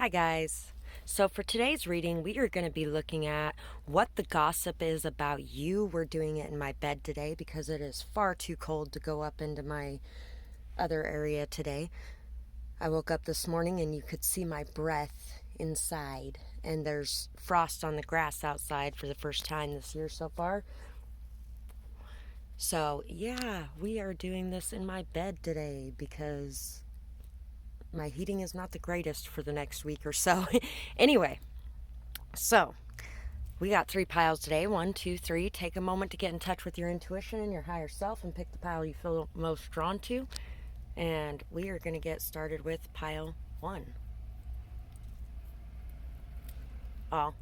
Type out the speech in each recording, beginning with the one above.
Hi guys. So for today's reading, we are going to be looking at what the gossip is about you. We're doing it in my bed today because it is far too cold to go up into my other area today. I woke up this morning and you could see my breath inside, and there's frost on the grass outside for the first time this year so far. So yeah, we are doing this in my bed today because my heating is not the greatest for the next week or so. Anyway, so we got 3 piles today. 1, 2, 3. Take a moment to get in touch with your intuition and your higher self and pick the pile you feel most drawn to. And we are going to get started with pile 1. Oh,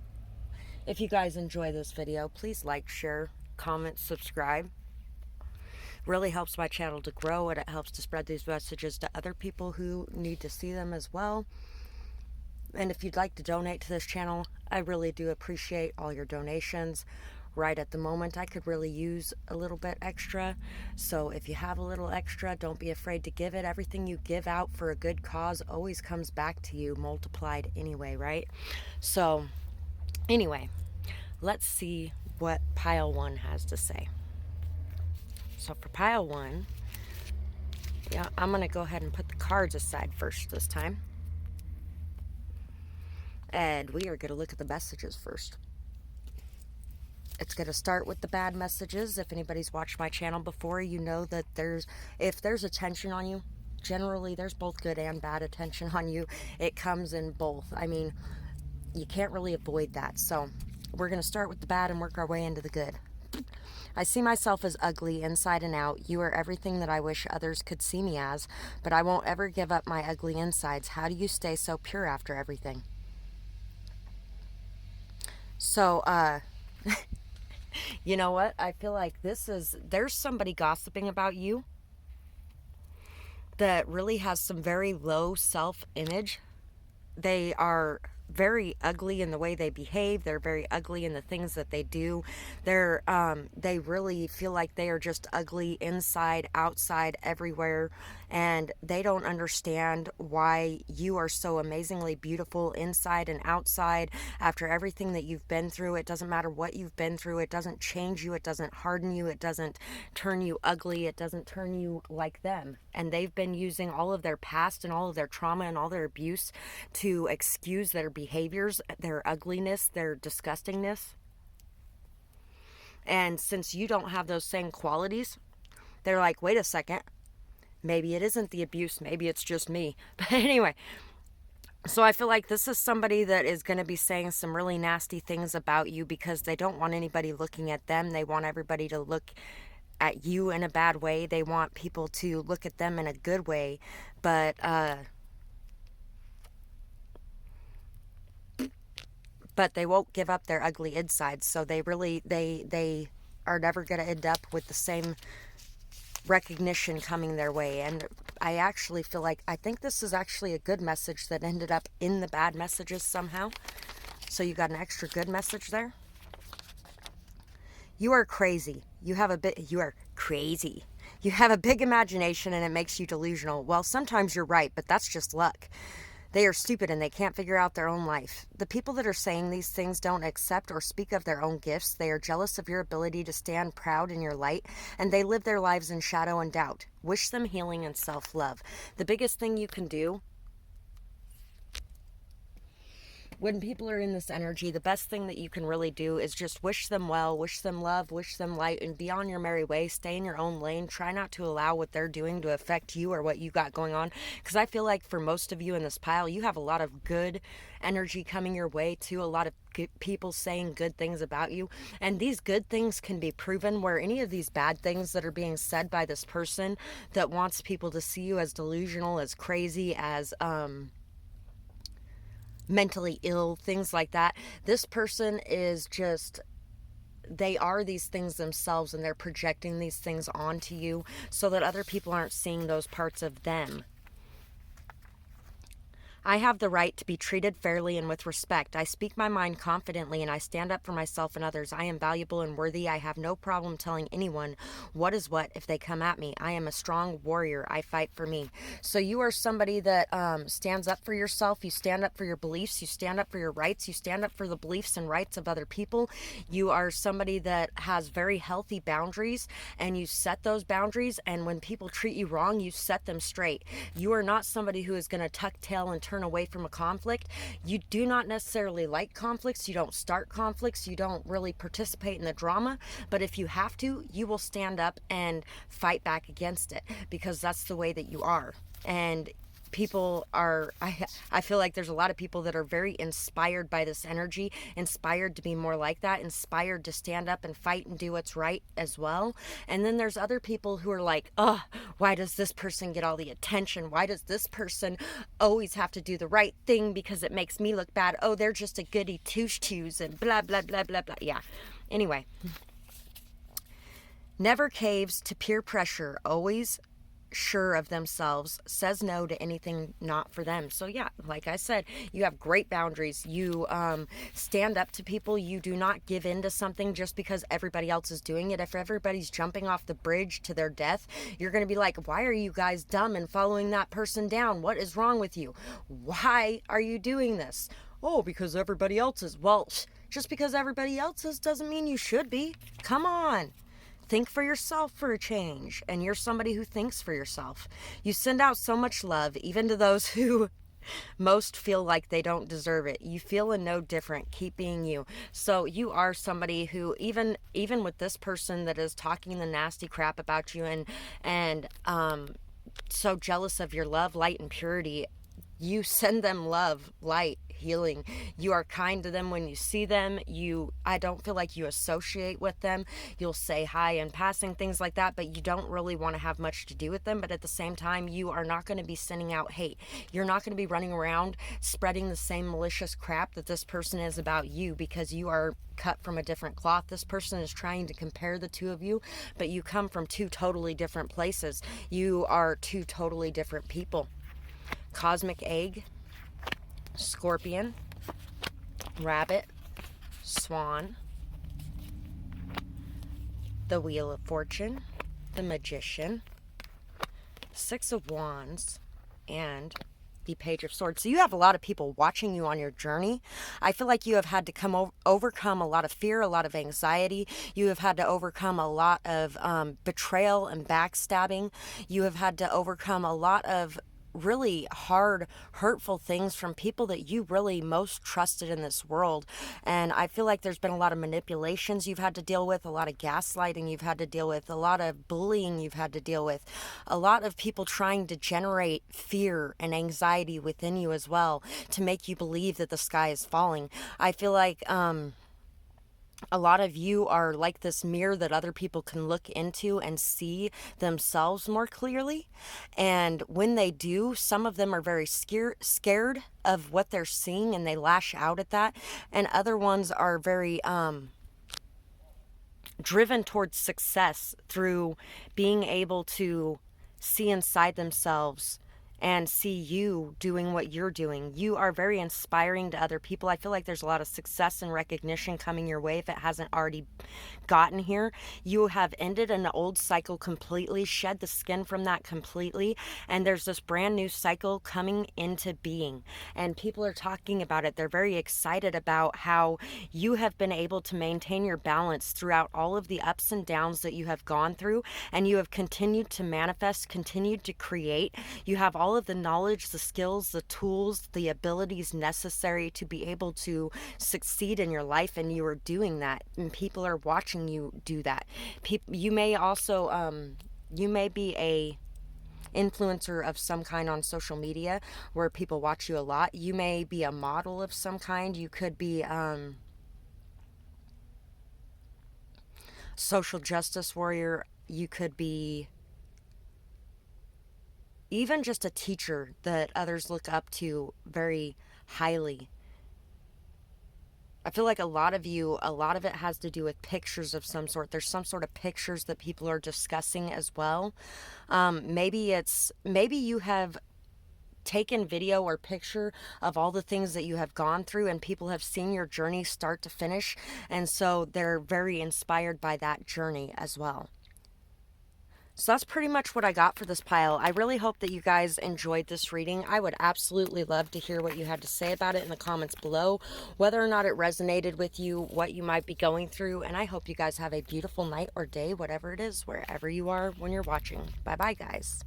if you guys enjoy this video, please like, share, comment, subscribe. Really helps my channel to grow, and it helps to spread these messages to other people who need to see them as well. And if you'd like to donate to this channel, I really do appreciate all your donations. Right at the moment, I could really use a little bit extra. So if you have a little extra, don't be afraid to give it. Everything you give out for a good cause always comes back to you multiplied anyway, right? So anyway, let's see what pile 1 has to say. So for pile 1, yeah, I'm going to go ahead and put the cards aside first this time. And we are going to look at the messages first. It's going to start with the bad messages. If anybody's watched my channel before, you know that if there's attention on you, generally there's both good and bad attention on you. It comes in both. I mean, you can't really avoid that. So we're going to start with the bad and work our way into the good. I see myself as ugly inside and out. You are everything that I wish others could see me as, but I won't ever give up my ugly insides. How do you stay so pure after everything? So, you know what? I feel like there's somebody gossiping about you that really has some very low self-image. They are very ugly in the way they behave. They're very ugly in the things that they do. They really feel like they are just ugly inside, outside, everywhere, and they don't understand why you are so amazingly beautiful inside and outside. After everything that you've been through, it doesn't matter what you've been through. It doesn't change you. It doesn't harden you. It doesn't turn you ugly. It doesn't turn you like them. And they've been using all of their past and all of their trauma and all their abuse to excuse their behaviors, their ugliness, their disgustingness. And since you don't have those same qualities, they're like, wait a second, maybe it isn't the abuse, maybe it's just me. But anyway, so I feel like this is somebody that is going to be saying some really nasty things about you because they don't want anybody looking at them. They want everybody to look at you in a bad way. They want people to look at them in a good way. But they won't give up their ugly insides. So they are never going to end up with the same recognition coming their way. And I actually feel like, I think this is actually a good message that ended up in the bad messages somehow. So you got an extra good message there. You are crazy. You are crazy. You have a big imagination and it makes you delusional. Well, sometimes you're right, but that's just luck. They are stupid and they can't figure out their own life. The people that are saying these things don't accept or speak of their own gifts. They are jealous of your ability to stand proud in your light, and they live their lives in shadow and doubt. Wish them healing and self-love. The biggest thing you can do when people are in this energy, the best thing that you can really do is just wish them well, wish them love, wish them light, and be on your merry way. Stay in your own lane. Try not to allow what they're doing to affect you or what you got going on. Because I feel like for most of you in this pile, you have a lot of good energy coming your way too. A lot of good people saying good things about you. And these good things can be proven, where any of these bad things that are being said by this person that wants people to see you as delusional, as crazy, as mentally ill, things like that. This person is just, they are these things themselves, and they're projecting these things onto you so that other people aren't seeing those parts of them. I have the right to be treated fairly and with respect. I speak my mind confidently and I stand up for myself and others. I am valuable and worthy. I have no problem telling anyone what is what if they come at me. I am a strong warrior. I fight for me. So you are somebody that stands up for yourself. You stand up for your beliefs. You stand up for your rights. You stand up for the beliefs and rights of other people. You are somebody that has very healthy boundaries, and you set those boundaries, and when people treat you wrong, you set them straight. You are not somebody who is going to tuck tail and turn away from a conflict. You do not necessarily like conflicts. You don't start conflicts. You don't really participate in the drama. But if you have to, you will stand up and fight back against it, because that's the way that you are. And people are, I feel like there's a lot of people that are very inspired by this energy, inspired to be more like that, inspired to stand up and fight and do what's right as well. And then there's other people who are like, oh, why does this person get all the attention? Why does this person always have to do the right thing because it makes me look bad? Oh, they're just a goody two-shoes and blah, blah, blah, blah, blah. Yeah. Anyway. Never caves to peer pressure. Always sure of themselves, says no to anything not for them. So yeah, like I said, you have great boundaries. You stand up to people. You do not give in to something just because everybody else is doing it. If everybody's jumping off the bridge to their death, you're going to be like, why are you guys dumb and following that person down? What is wrong with you? Why are you doing this? Oh, because everybody else is. Well, just because everybody else is doesn't mean you should be. Come on. Think for yourself for a change, and you're somebody who thinks for yourself. You send out so much love, even to those who most feel like they don't deserve it. You feel no different. Keep being you. So you are somebody who, even with this person that is talking the nasty crap about you and so jealous of your love, light, and purity, you send them love, light, healing. You are kind to them when you see them. I don't feel like you associate with them. You'll say hi in passing, things like that, but you don't really want to have much to do with them. But at the same time, you are not going to be sending out hate. You're not going to be running around spreading the same malicious crap that this person is about you, because you are cut from a different cloth. This person is trying to compare the two of you, but you come from two totally different places. You are two totally different people. Cosmic egg, scorpion, rabbit, swan, the wheel of fortune, the magician, 6 of wands, and the page of swords. So you have a lot of people watching you on your journey. I feel like you have had to overcome a lot of fear, a lot of anxiety. You have had to overcome a lot of betrayal and backstabbing. You have had to overcome a lot of really hard, hurtful things from people that you really most trusted in this world. And I feel like there's been a lot of manipulations you've had to deal with, a lot of gaslighting you've had to deal with, a lot of bullying you've had to deal with, a lot of people trying to generate fear and anxiety within you as well to make you believe that the sky is falling. I feel like a lot of you are like this mirror that other people can look into and see themselves more clearly. And when they do, some of them are very scared of what they're seeing and they lash out at that. And other ones are very driven towards success through being able to see inside themselves and see you doing what you're doing. You are very inspiring to other people. I feel like there's a lot of success and recognition coming your way if it hasn't already gotten here. You have ended an old cycle completely, shed the skin from that completely, and there's this brand new cycle coming into being. And people are talking about it. They're very excited about how you have been able to maintain your balance throughout all of the ups and downs that you have gone through, and you have continued to manifest, continued to create. You have all of the knowledge, the skills, the tools, the abilities necessary to be able to succeed in your life, and you are doing that, and people are watching you do that. You may also you may be a influencer of some kind on social media where people watch you a lot. You may be a model of some kind. You could be social justice warrior. You could be even just a teacher that others look up to very highly. I feel like a lot of it has to do with pictures of some sort. There's some sort of pictures that people are discussing as well. Maybe you have taken video or picture of all the things that you have gone through, and people have seen your journey start to finish, and so they're very inspired by that journey as well. So that's pretty much what I got for this pile. I really hope that you guys enjoyed this reading. I would absolutely love to hear what you had to say about it in the comments below, whether or not it resonated with you, what you might be going through, and I hope you guys have a beautiful night or day, whatever it is, wherever you are when you're watching. Bye-bye, guys.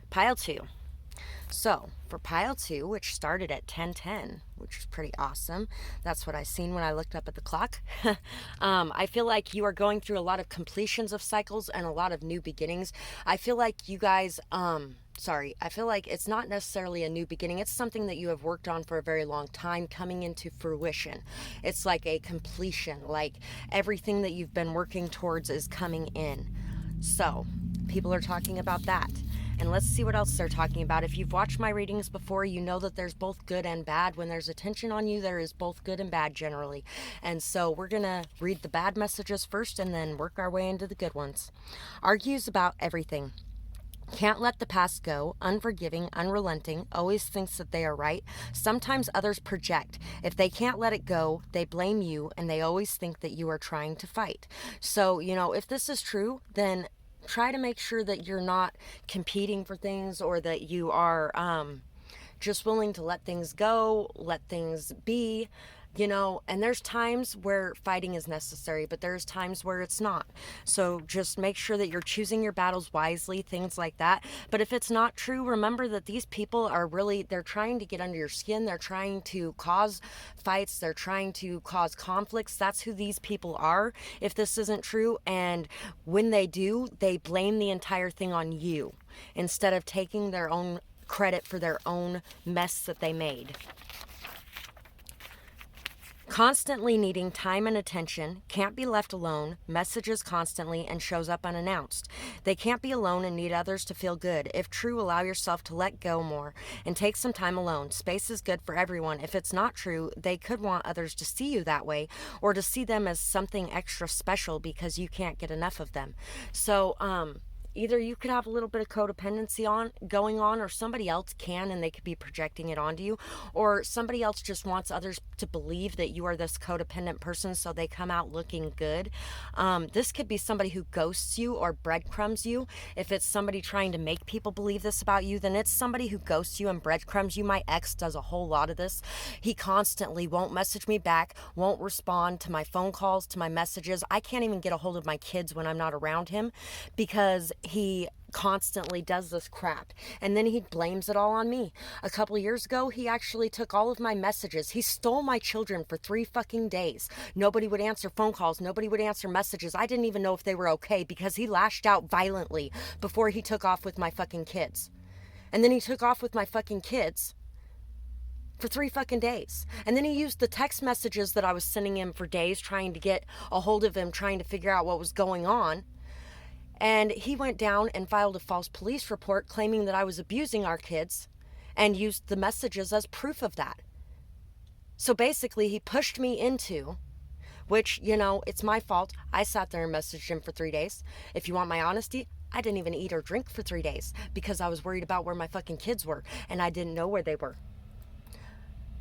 Pile 2. So, for pile 2, which started at 10:10, which is pretty awesome. That's what I seen when I looked up at the clock. I feel like you are going through a lot of completions of cycles and a lot of new beginnings. I feel like you guys, I feel like it's not necessarily a new beginning. It's something that you have worked on for a very long time coming into fruition. It's like a completion, like everything that you've been working towards is coming in. So, people are talking about that. And let's see what else they're talking about. If you've watched my readings before, you know that there's both good and bad. When there's attention on you, there is both good and bad generally. And so we're going to read the bad messages first and then work our way into the good ones. Argues about everything. Can't let the past go, unforgiving, unrelenting, always thinks that they are right. Sometimes others project. If they can't let it go, they blame you, and they always think that you are trying to fight. So, if this is true, then try to make sure that you're not competing for things, or that you are just willing to let things go, let things be, and there's times where fighting is necessary, but there's times where it's not. So just make sure that you're choosing your battles wisely, things like that. But if it's not true, remember that these people are they're trying to get under your skin. They're trying to cause fights. They're trying to cause conflicts. That's who these people are, if this isn't true. And when they do, they blame the entire thing on you instead of taking their own credit for their own mess that they made. Constantly needing time and attention, can't be left alone, messages constantly, and shows up unannounced. They can't be alone and need others to feel good. If true, allow yourself to let go more and take some time alone. Space is good for everyone. If it's not true, they could want others to see you that way, or to see them as something extra special because you can't get enough of them. So, either you could have a little bit of codependency going on, or somebody else can, and they could be projecting it onto you, or somebody else just wants others to believe that you are this codependent person, so they come out looking good. This could be somebody who ghosts you or breadcrumbs you. If it's somebody trying to make people believe this about you, then it's somebody who ghosts you and breadcrumbs you. My ex does a whole lot of this. He constantly won't message me back, won't respond to my phone calls, to my messages. I can't even get a hold of my kids when I'm not around him, because he constantly does this crap, and then he blames it all on me. A couple of years ago, he actually took all of my messages. He stole my children for 3 fucking days. Nobody would answer phone calls. Nobody would answer messages. I didn't even know if they were okay, because he lashed out violently before he took off with my fucking kids. And then he took off with my fucking kids for 3 fucking days. And then he used the text messages that I was sending him for days, trying to get a hold of him, trying to figure out what was going on. And he went down and filed a false police report claiming that I was abusing our kids, and used the messages as proof of that. So basically, he pushed me into, which, it's my fault. I sat there and messaged him for 3 days. If you want my honesty, I didn't even eat or drink for 3 days because I was worried about where my fucking kids were, and I didn't know where they were.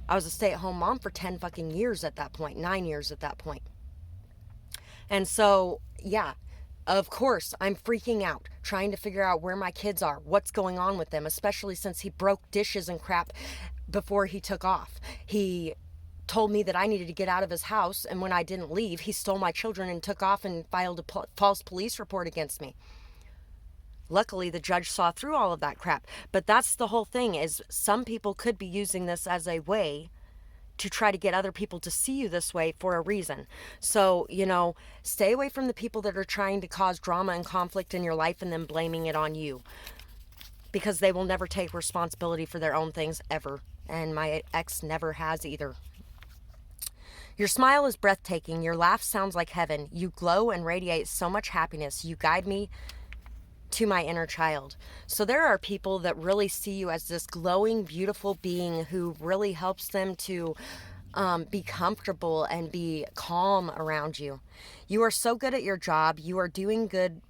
I was a stay-at-home mom for 10 fucking years at that point, 9 years at that point. And so, yeah. Of course, I'm freaking out, trying to figure out where my kids are, what's going on with them, especially since he broke dishes and crap before he took off. He told me that I needed to get out of his house, and when I didn't leave, he stole my children and took off and filed a false police report against me. Luckily, the judge saw through all of that crap. But that's the whole thing, is some people could be using this as a way to try to get other people to see you this way for a reason. So, stay away from the people that are trying to cause drama and conflict in your life and then blaming it on you, because they will never take responsibility for their own things ever. And my ex never has either. Your smile is breathtaking. Your laugh sounds like heaven. You glow and radiate so much happiness. You guide me to my inner child. So there are people that really see you as this glowing, beautiful being who really helps them to be comfortable and be calm around you. You are so good at your job. You are doing good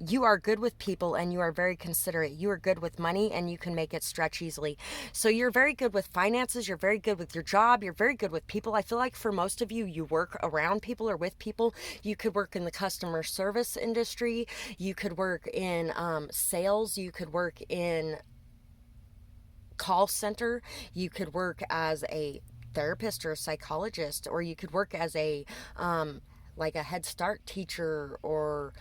you are good with people and you are very considerate. You are good with money and you can make it stretch easily. So you're very good with finances. You're very good with your job. You're very good with people. I feel like for most of you, you work around people or with people. You could work in the customer service industry. You could work in sales. You could work in call center. You could work as a therapist or a psychologist, or you could work as a like a Head Start teacher, or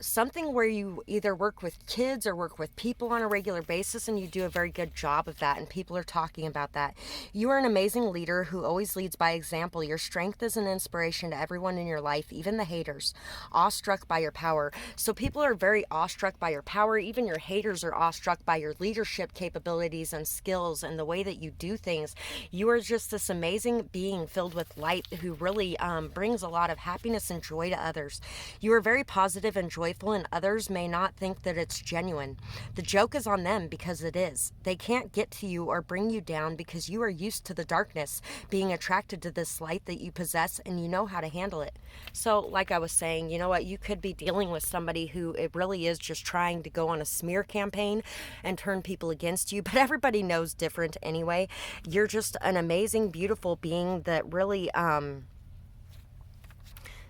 something where you either work with kids or work with people on a regular basis, and you do a very good job of that, and people are talking about that. You are an amazing leader who always leads by example. Your strength is an inspiration to everyone in your life, even the haters, awestruck by your power. So people are very awestruck by your power. Even your haters are awestruck by your leadership capabilities and skills and the way that you do things. You are just this amazing being filled with light who really brings a lot of happiness and joy to others. You are very positive and joyful, and others may not think that it's genuine. The joke is on them because it is. They can't get to you or bring you down because you are used to the darkness, being attracted to this light that you possess, and you know how to handle it. So like I was saying, you know what, you could be dealing with somebody who it really is just trying to go on a smear campaign and turn people against you, but everybody knows different anyway. You're just an amazing, beautiful being that really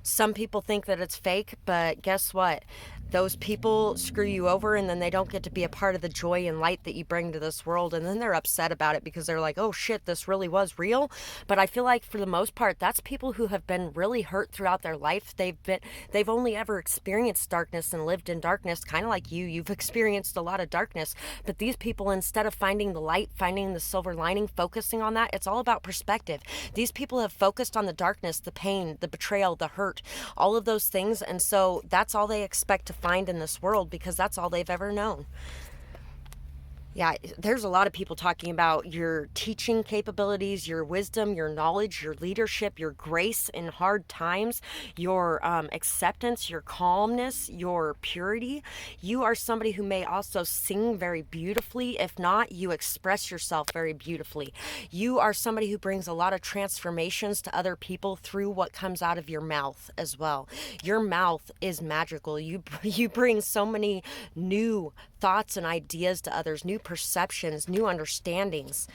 some people think that it's fake, but guess what? Those people screw you over, and then they don't get to be a part of the joy and light that you bring to this world, and then they're upset about it because they're like, oh shit, this really was real. But I feel like for the most part, that's people who have been really hurt throughout their life. They've only ever experienced darkness and lived in darkness, kind of like you've experienced a lot of darkness. But these people, instead of finding the light, finding the silver lining, focusing on that, it's all about perspective. These people have focused on the darkness, the pain, the betrayal, the hurt, all of those things, and so that's all they expect to find in this world because that's all they've ever known. Yeah, there's a lot of people talking about your teaching capabilities, your wisdom, your knowledge, your leadership, your grace in hard times, your acceptance, your calmness, your purity. You are somebody who may also sing very beautifully. If not, you express yourself very beautifully. You are somebody who brings a lot of transformations to other people through what comes out of your mouth as well. Your mouth is magical. You bring so many new thoughts and ideas to others, new perceptions, new understandings.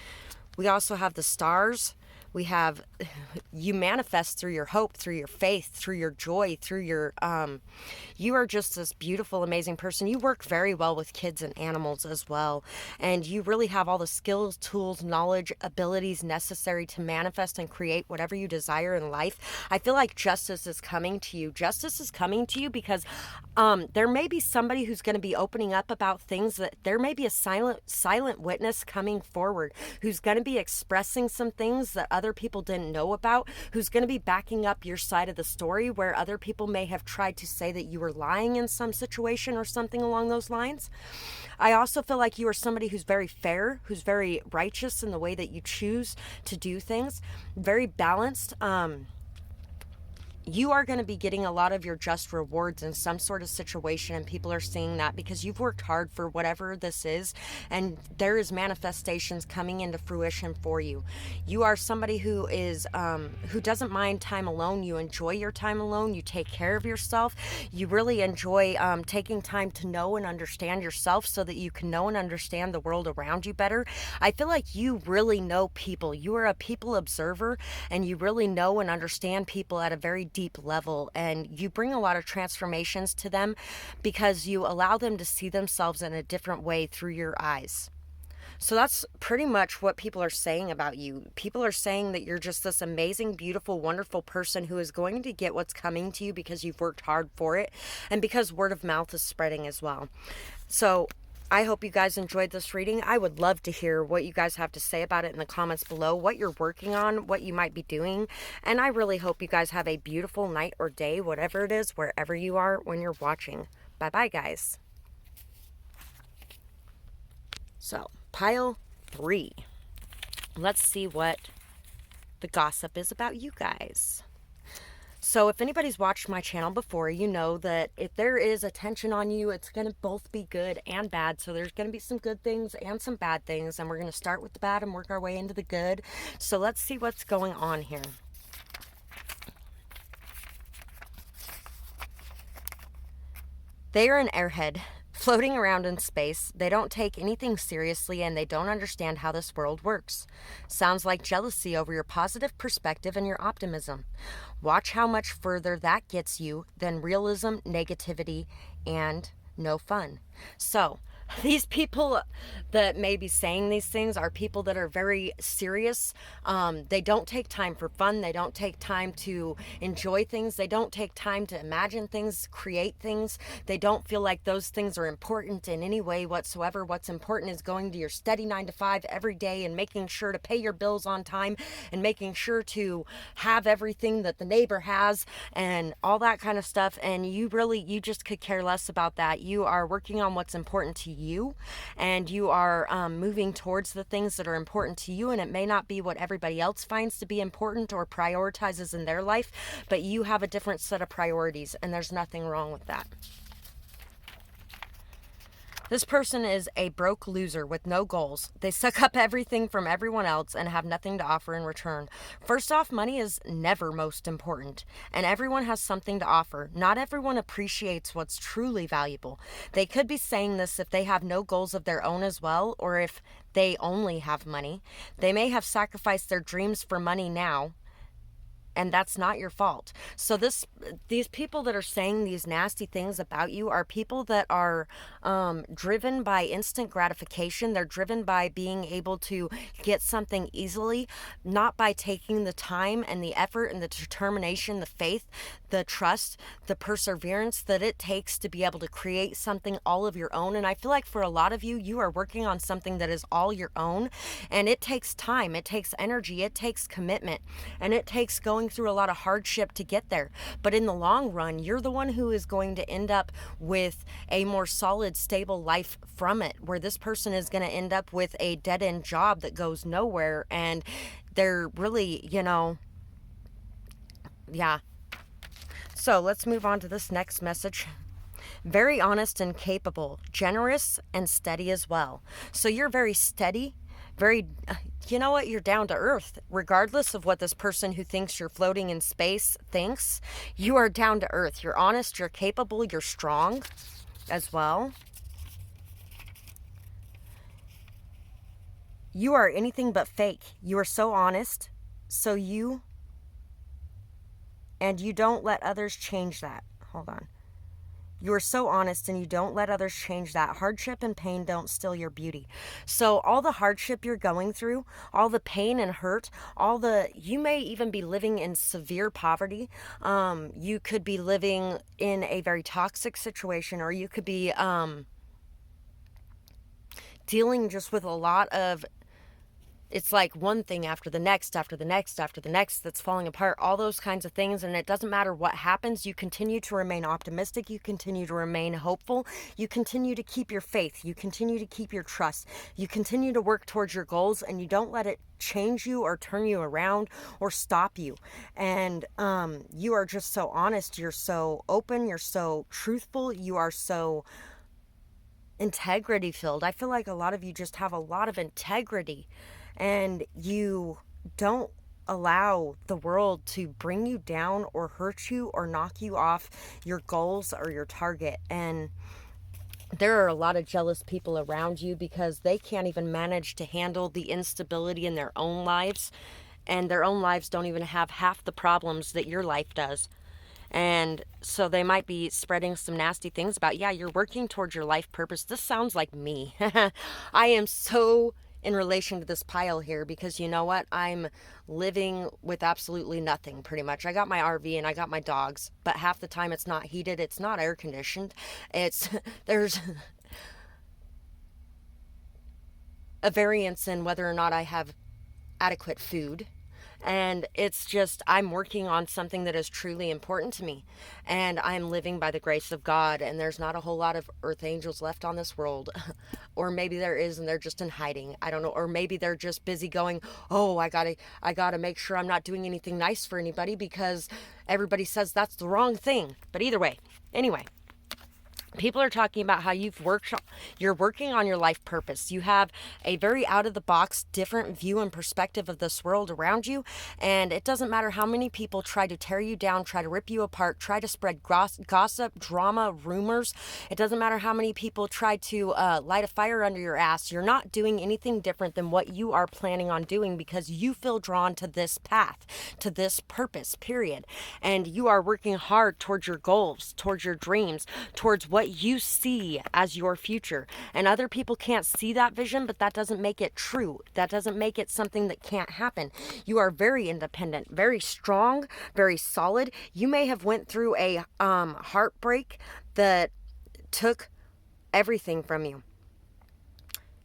We also have the stars. We have, you manifest through your hope, through your faith, through your joy, through your, you are just this beautiful, amazing person. You work very well with kids and animals as well. And you really have all the skills, tools, knowledge, abilities necessary to manifest and create whatever you desire in life. I feel like justice is coming to you. Justice is coming to you because there may be somebody who's going to be opening up about things that there may be a silent witness coming forward who's going to be expressing some things that other people didn't know about, who's going to be backing up your side of the story where other people may have tried to say that you were lying in some situation or something along those lines. I also feel like you are somebody who's very fair, who's very righteous in the way that you choose to do things, very balanced. You are going to be getting a lot of your just rewards in some sort of situation, and people are seeing that because you've worked hard for whatever this is, and there is manifestations coming into fruition for you. You are somebody who is who doesn't mind time alone. You enjoy your time alone. You take care of yourself. You really enjoy taking time to know and understand yourself so that you can know and understand the world around you better. I feel like you really know people. You are a people observer, and you really know and understand people at a very deep level, and you bring a lot of transformations to them because you allow them to see themselves in a different way through your eyes. So that's pretty much what people are saying about you. People are saying that you're just this amazing, beautiful, wonderful person who is going to get what's coming to you because you've worked hard for it, and because word of mouth is spreading as well. So I hope you guys enjoyed this reading. I would love to hear what you guys have to say about it in the comments below, what you're working on, what you might be doing. And I really hope you guys have a beautiful night or day, whatever it is, wherever you are when you're watching. Bye-bye, guys. So, pile 3. Let's see what the gossip is about you guys. So if anybody's watched my channel before, you know that if there is attention on you, it's going to both be good and bad. So there's going to be some good things and some bad things. And we're going to start with the bad and work our way into the good. So let's see what's going on here. They are an airhead floating around in space. They don't take anything seriously and they don't understand how this world works. Sounds like jealousy over your positive perspective and your optimism. Watch how much further that gets you than realism, negativity, and no fun. So, these people that may be saying these things are people that are very serious. They don't take time for fun. They don't take time to enjoy things. They don't take time to imagine things, create things. They don't feel like those things are important in any way whatsoever. What's important is going to your steady 9 to 5 every day and making sure to pay your bills on time and making sure to have everything that the neighbor has and all that kind of stuff. And you just could care less about that. You are working on what's important to you, and you are moving towards the things that are important to you, and it may not be what everybody else finds to be important or prioritizes in their life, but you have a different set of priorities, and there's nothing wrong with that. This person is a broke loser with no goals. They suck up everything from everyone else and have nothing to offer in return. First off, money is never most important, and everyone has something to offer. Not everyone appreciates what's truly valuable. They could be saying this if they have no goals of their own as well, or if they only have money. They may have sacrificed their dreams for money now, and that's not your fault. So these people that are saying these nasty things about you are people that are driven by instant gratification. They're driven by being able to get something easily, not by taking the time and the effort and the determination, the faith, the trust, the perseverance that it takes to be able to create something all of your own. And I feel like for a lot of you, you are working on something that is all your own, and it takes time, it takes energy, it takes commitment, and it takes going through a lot of hardship to get there. But in the long run, you're the one who is going to end up with a more solid, stable life from it, where this person is going to end up with a dead-end job that goes nowhere, and they're really, yeah. So let's move on to this next message. Very honest and capable, generous and steady as well. So you're very steady, very, you're down to earth. Regardless of what this person who thinks you're floating in space thinks, you are down to earth. You're honest, you're capable, you're strong as well. You are anything but fake. You are so honest, and you don't let others change that. Hold on. You are so honest and you don't let others change that. Hardship and pain don't steal your beauty. So all the hardship you're going through, all the pain and hurt, you may even be living in severe poverty. You could be living in a very toxic situation, or you could be dealing just with a lot of, it's like one thing after the next, after the next, after the next that's falling apart, all those kinds of things. And it doesn't matter what happens. You continue to remain optimistic. You continue to remain hopeful. You continue to keep your faith. You continue to keep your trust. You continue to work towards your goals, and you don't let it change you or turn you around or stop you. And you are just so honest. You're so open. You're so truthful. You are so integrity filled. I feel like a lot of you just have a lot of integrity, and you don't allow the world to bring you down or hurt you or knock you off your goals or your target. And there are a lot of jealous people around you because they can't even manage to handle the instability in their own lives, and their own lives don't even have half the problems that your life does. And so they might be spreading some nasty things about, yeah, you're working towards your life purpose. This sounds like me. I am so in relation to this pile here, because you know what? I'm living with absolutely nothing, pretty much. I got my RV and I got my dogs, but half the time it's not heated, it's not air conditioned. There's a variance in whether or not I have adequate food. And it's just, I'm working on something that is truly important to me. And I'm living by the grace of God. And there's not a whole lot of earth angels left on this world. Or maybe there is, and they're just in hiding. I don't know. Or maybe they're just busy going, oh, I gotta make sure I'm not doing anything nice for anybody because everybody says that's the wrong thing. But either way, anyway. People are talking about how you're working on your life purpose. You have a very out of the box, different view and perspective of this world around you. And it doesn't matter how many people try to tear you down, try to rip you apart, try to spread gossip, drama, rumors. It doesn't matter how many people try to light a fire under your ass. You're not doing anything different than what you are planning on doing, because you feel drawn to this path, to this purpose, period. And you are working hard towards your goals, towards your dreams, towards what you see as your future. And other people can't see that vision, but that doesn't make it true. That doesn't make it something that can't happen. You are very independent, very strong, very solid. You may have went through a heartbreak that took everything from you.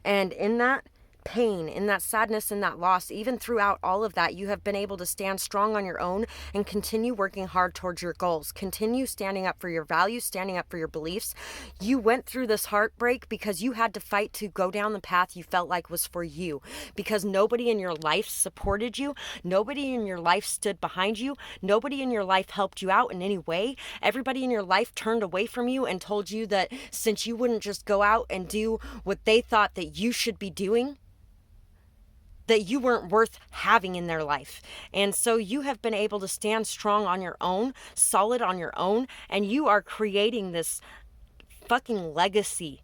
And in that pain, in that sadness, in that loss, even throughout all of that, you have been able to stand strong on your own and continue working hard towards your goals. Continue standing up for your values, standing up for your beliefs. You went through this heartbreak because you had to fight to go down the path you felt like was for you, because nobody in your life supported you. Nobody in your life stood behind you. Nobody in your life helped you out in any way. Everybody in your life turned away from you and told you that since you wouldn't just go out and do what they thought that you should be doing, that you weren't worth having in their life. And so you have been able to stand strong on your own, solid on your own, and you are creating this fucking legacy.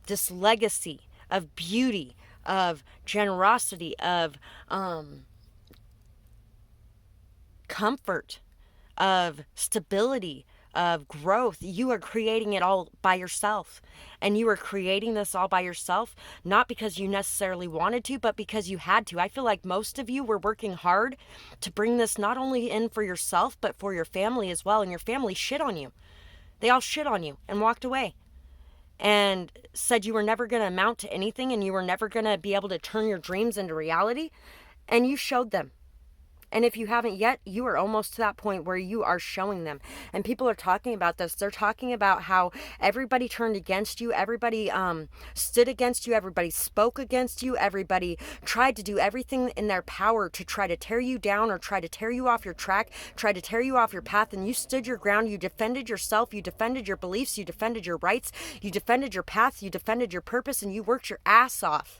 This legacy of beauty, of generosity, of comfort, of stability, of growth. You are creating it all by yourself. And you are creating this all by yourself, not because you necessarily wanted to, but because you had to. I feel like most of you were working hard to bring this not only in for yourself, but for your family as well. And your family shit on you. They all shit on you and walked away and said you were never going to amount to anything and you were never going to be able to turn your dreams into reality. And you showed them. And if you haven't yet, you are almost to that point where you are showing them. And people are talking about this. They're talking about how everybody turned against you. Everybody stood against you. Everybody spoke against you. Everybody tried to do everything in their power to try to tear you down or try to tear you off your track, try to tear you off your path. And you stood your ground. You defended yourself. You defended your beliefs. You defended your rights. You defended your path. You defended your purpose. And you worked your ass off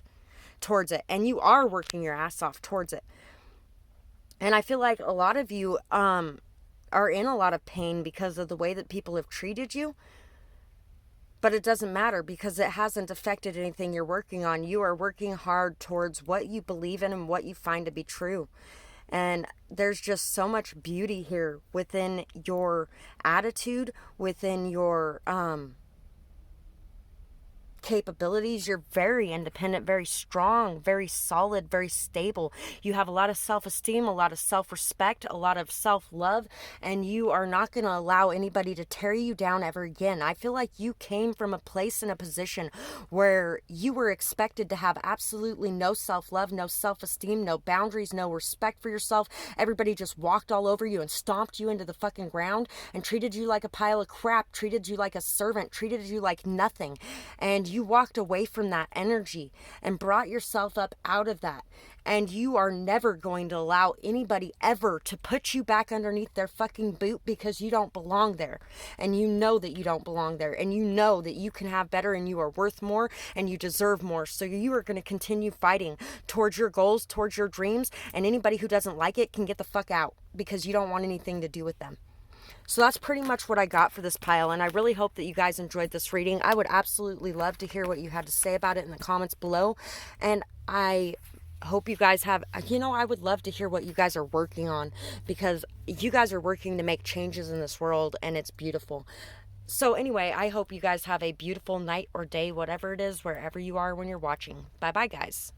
towards it. And you are working your ass off towards it. And I feel like a lot of you are in a lot of pain because of the way that people have treated you. But it doesn't matter because it hasn't affected anything you're working on. You are working hard towards what you believe in and what you find to be true. And there's just so much beauty here within your attitude, within your capabilities. You're very independent, very strong, very solid, very stable. You have a lot of self-esteem, a lot of self-respect, a lot of self-love, and you are not going to allow anybody to tear you down ever again. I feel like you came from a place and a position where you were expected to have absolutely no self-love, no self-esteem, no boundaries, no respect for yourself. Everybody just walked all over you and stomped you into the fucking ground and treated you like a pile of crap, treated you like a servant, treated you like nothing. And you walked away from that energy and brought yourself up out of that. And you are never going to allow anybody ever to put you back underneath their fucking boot because you don't belong there. And you know that you don't belong there. And you know that you can have better and you are worth more and you deserve more. So you are going to continue fighting towards your goals, towards your dreams. And anybody who doesn't like it can get the fuck out because you don't want anything to do with them. So that's pretty much what I got for this pile, and I really hope that you guys enjoyed this reading. I would absolutely love to hear what you had to say about it in the comments below, and I hope you guys have, I would love to hear what you guys are working on, because you guys are working to make changes in this world, and it's beautiful. So anyway, I hope you guys have a beautiful night or day, whatever it is, wherever you are when you're watching. Bye-bye, guys.